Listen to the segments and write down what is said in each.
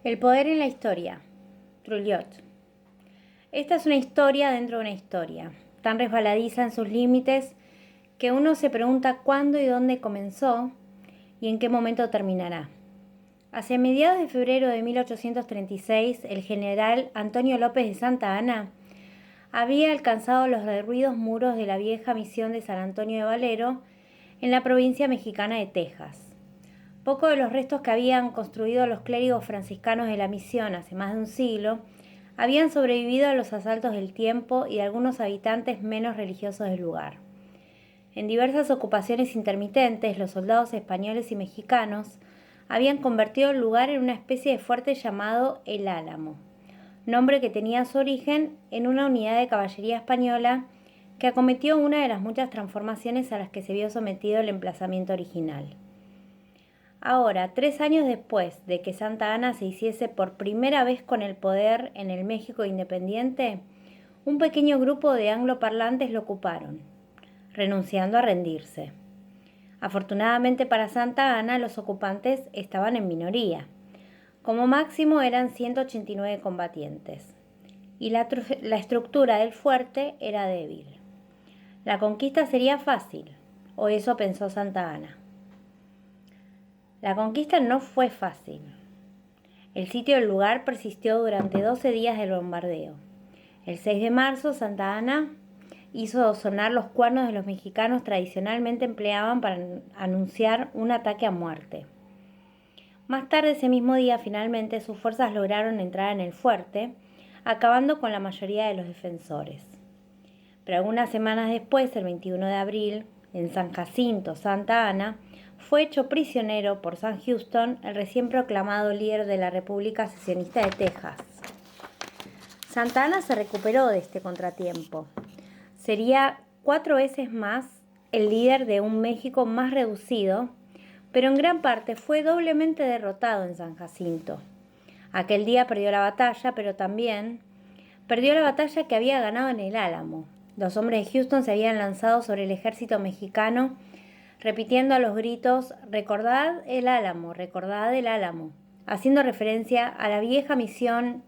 El poder en la historia. Trulliot. Esta es una historia dentro de una historia, tan resbaladiza en sus límites que uno se pregunta cuándo y dónde comenzó y en qué momento terminará. Hacia mediados de febrero de 1836, el general Antonio López de Santa Anna había alcanzado los derruidos muros de la vieja misión de San Antonio de Valero en la provincia mexicana de Texas. Pocos de los restos que habían construido los clérigos franciscanos de la misión hace más de un siglo habían sobrevivido a los asaltos del tiempo y de algunos habitantes menos religiosos del lugar. En diversas ocupaciones intermitentes, los soldados españoles y mexicanos habían convertido el lugar en una especie de fuerte llamado El Álamo, nombre que tenía su origen en una unidad de caballería española que acometió una de las muchas transformaciones a las que se vio sometido el emplazamiento original. Ahora, 3 años después de que Santa Anna se hiciese por primera vez con el poder en el México independiente, un pequeño grupo de angloparlantes lo ocuparon, renunciando a rendirse. Afortunadamente para Santa Anna, los ocupantes estaban en minoría. Como máximo eran 189 combatientes, y la estructura del fuerte era débil. La conquista sería fácil, o eso pensó Santa Anna. La conquista no fue fácil. El sitio del lugar persistió durante 12 días del bombardeo. El 6 de marzo, Santa Anna hizo sonar los cuernos de los mexicanos tradicionalmente empleaban para anunciar un ataque a muerte. Más tarde ese mismo día, finalmente, sus fuerzas lograron entrar en el fuerte, acabando con la mayoría de los defensores. Pero algunas semanas después, el 21 de abril, en San Jacinto, Santa Anna, fue hecho prisionero por Sam Houston, el recién proclamado líder de la República Sesionista de Texas. Santa Anna se recuperó de este contratiempo. Sería 4 veces más el líder de un México más reducido, pero en gran parte fue doblemente derrotado en San Jacinto. Aquel día perdió la batalla, pero también perdió la batalla que había ganado en el Álamo. Los hombres de Houston se habían lanzado sobre el ejército mexicano, repitiendo a los gritos, «Recordad el Álamo, recordad el Álamo», haciendo referencia a la vieja misión.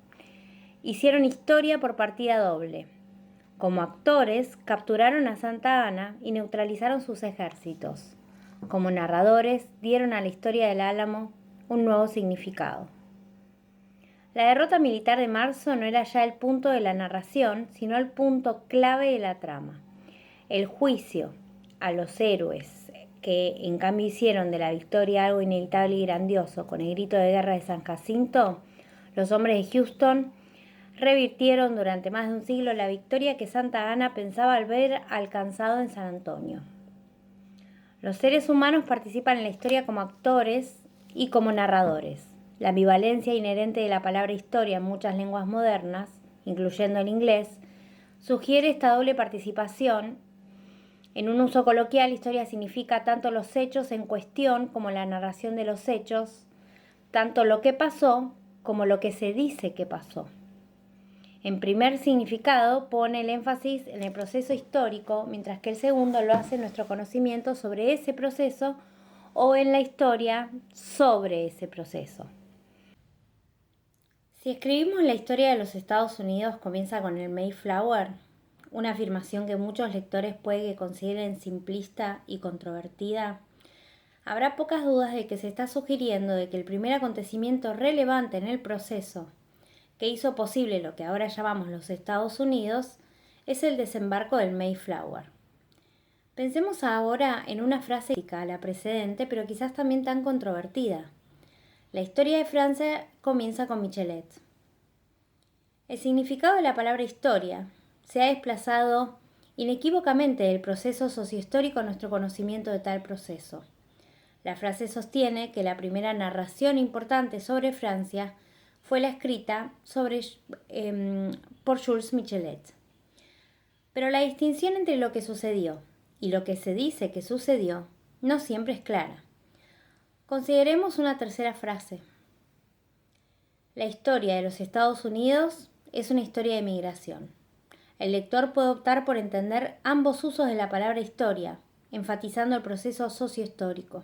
Hicieron historia por partida doble. Como actores, capturaron a Santa Anna y neutralizaron sus ejércitos. Como narradores, dieron a la historia del Álamo un nuevo significado. La derrota militar de marzo no era ya el punto de la narración, sino el punto clave de la trama. El juicio a los héroes que en cambio hicieron de la victoria algo inevitable y grandioso con el grito de guerra de San Jacinto, los hombres de Houston revirtieron durante más de un siglo la victoria que Santa Anna pensaba haber alcanzado en San Antonio. Los seres humanos participan en la historia como actores y como narradores. La ambivalencia inherente de la palabra historia en muchas lenguas modernas, incluyendo el inglés, sugiere esta doble participación. En un uso coloquial, historia significa tanto los hechos en cuestión como la narración de los hechos, tanto lo que pasó como lo que se dice que pasó. En primer significado pone el énfasis en el proceso histórico, mientras que el segundo lo hace en nuestro conocimiento sobre ese proceso o en la historia sobre ese proceso. Si escribimos la historia de los Estados Unidos comienza con el Mayflower, una afirmación que muchos lectores puede que consideren simplista y controvertida, habrá pocas dudas de que se está sugiriendo de que el primer acontecimiento relevante en el proceso que hizo posible lo que ahora llamamos los Estados Unidos es el desembarco del Mayflower. Pensemos ahora en una frase idéntica a la precedente, pero quizás también tan controvertida. La historia de Francia comienza con Michelet. El significado de la palabra historia se ha desplazado inequívocamente del proceso sociohistórico a nuestro conocimiento de tal proceso. La frase sostiene que la primera narración importante sobre Francia fue la escrita por Jules Michelet. Pero la distinción entre lo que sucedió y lo que se dice que sucedió no siempre es clara. Consideremos una tercera frase. La historia de los Estados Unidos es una historia de migración. El lector puede optar por entender ambos usos de la palabra historia, enfatizando el proceso sociohistórico.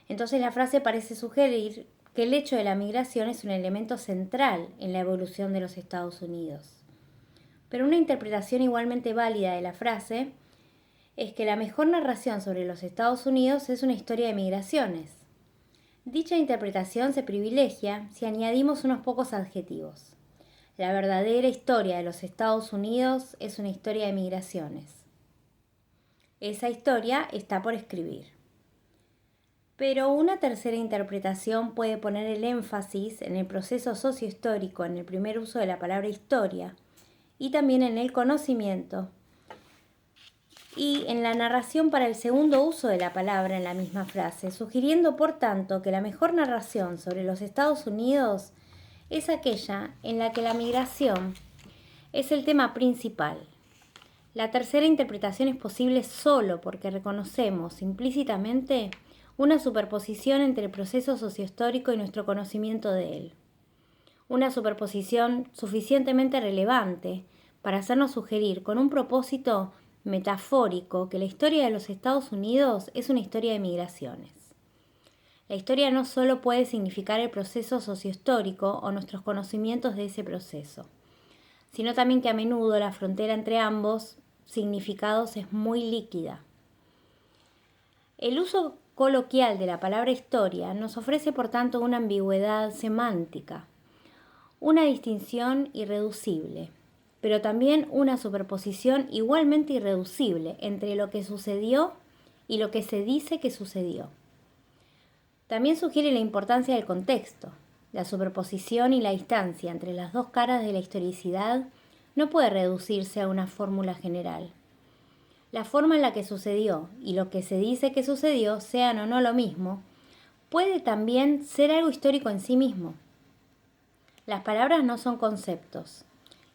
Entonces la frase parece sugerir que el hecho de la migración es un elemento central en la evolución de los Estados Unidos. Pero una interpretación igualmente válida de la frase es que la mejor narración sobre los Estados Unidos es una historia de migraciones. Dicha interpretación se privilegia si añadimos unos pocos adjetivos. La verdadera historia de los Estados Unidos es una historia de migraciones. Esa historia está por escribir. Pero una tercera interpretación puede poner el énfasis en el proceso sociohistórico en el primer uso de la palabra historia y también en el conocimiento y en la narración para el segundo uso de la palabra en la misma frase, sugiriendo por tanto que la mejor narración sobre los Estados Unidos es aquella en la que la migración es el tema principal. La tercera interpretación es posible solo porque reconocemos implícitamente una superposición entre el proceso sociohistórico y nuestro conocimiento de él. Una superposición suficientemente relevante para hacernos sugerir con un propósito metafórico que la historia de los Estados Unidos es una historia de migraciones. La historia no solo puede significar el proceso sociohistórico o nuestros conocimientos de ese proceso, sino también que a menudo la frontera entre ambos significados es muy líquida. El uso coloquial de la palabra historia nos ofrece por tanto una ambigüedad semántica, una distinción irreducible, pero también una superposición igualmente irreducible entre lo que sucedió y lo que se dice que sucedió. También sugiere la importancia del contexto. La superposición y la distancia entre las dos caras de la historicidad no puede reducirse a una fórmula general. La forma en la que sucedió y lo que se dice que sucedió, sean o no lo mismo, puede también ser algo histórico en sí mismo. Las palabras no son conceptos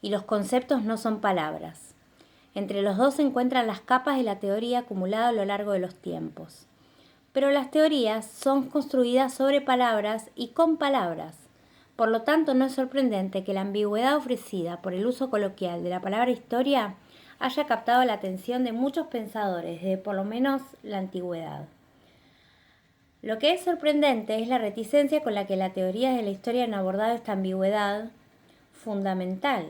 y los conceptos no son palabras. Entre los dos se encuentran las capas de la teoría acumulada a lo largo de los tiempos. Pero las teorías son construidas sobre palabras y con palabras. Por lo tanto, no es sorprendente que la ambigüedad ofrecida por el uso coloquial de la palabra historia haya captado la atención de muchos pensadores desde por lo menos la antigüedad. Lo que es sorprendente es la reticencia con la que las teorías de la historia han abordado esta ambigüedad fundamental.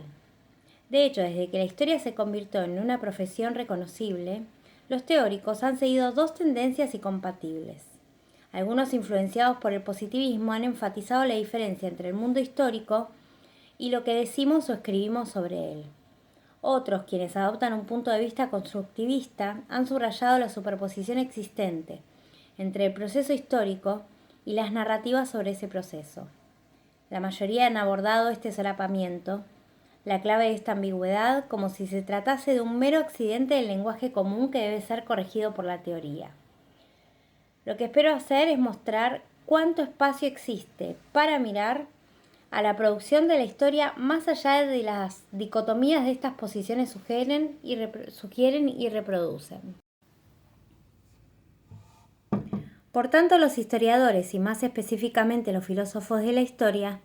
De hecho, desde que la historia se convirtió en una profesión reconocible, los teóricos han seguido dos tendencias incompatibles. Algunos influenciados por el positivismo han enfatizado la diferencia entre el mundo histórico y lo que decimos o escribimos sobre él. Otros, quienes adoptan un punto de vista constructivista, han subrayado la superposición existente entre el proceso histórico y las narrativas sobre ese proceso. La mayoría han abordado este solapamiento, la clave de esta ambigüedad, como si se tratase de un mero accidente del lenguaje común que debe ser corregido por la teoría. Lo que espero hacer es mostrar cuánto espacio existe para mirar a la producción de la historia más allá de las dicotomías de estas posiciones sugieren y reproducen. Por tanto, los historiadores y más específicamente los filósofos de la historia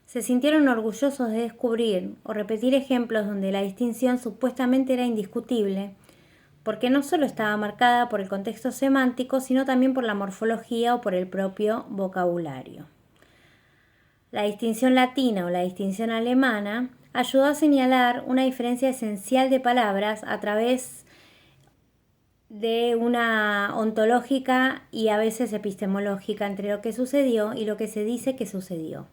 se sintieron orgullosos de descubrir o repetir ejemplos donde la distinción supuestamente era indiscutible, porque no solo estaba marcada por el contexto semántico, sino también por la morfología o por el propio vocabulario. La distinción latina o la distinción alemana ayudó a señalar una diferencia esencial de palabras a través de una ontológica y a veces epistemológica entre lo que sucedió y lo que se dice que sucedió.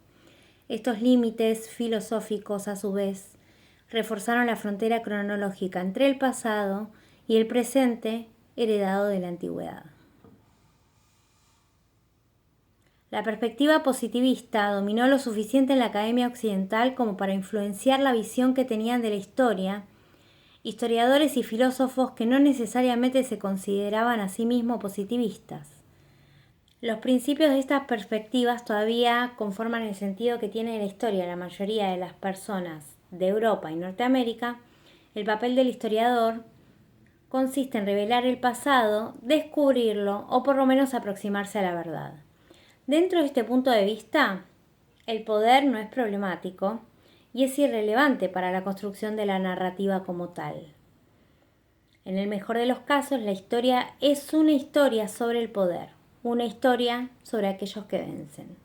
Estos límites filosóficos, a su vez, reforzaron la frontera cronológica entre el pasado y el presente heredado de la antigüedad. La perspectiva positivista dominó lo suficiente en la academia occidental como para influenciar la visión que tenían de la historia historiadores y filósofos que no necesariamente se consideraban a sí mismos positivistas. Los principios de estas perspectivas todavía conforman el sentido que tiene la historia la mayoría de las personas de Europa y Norteamérica. El papel del historiador consiste en revelar el pasado, descubrirlo o por lo menos aproximarse a la verdad. Dentro de este punto de vista, el poder no es problemático y es irrelevante para la construcción de la narrativa como tal. En el mejor de los casos, la historia es una historia sobre el poder, una historia sobre aquellos que vencen.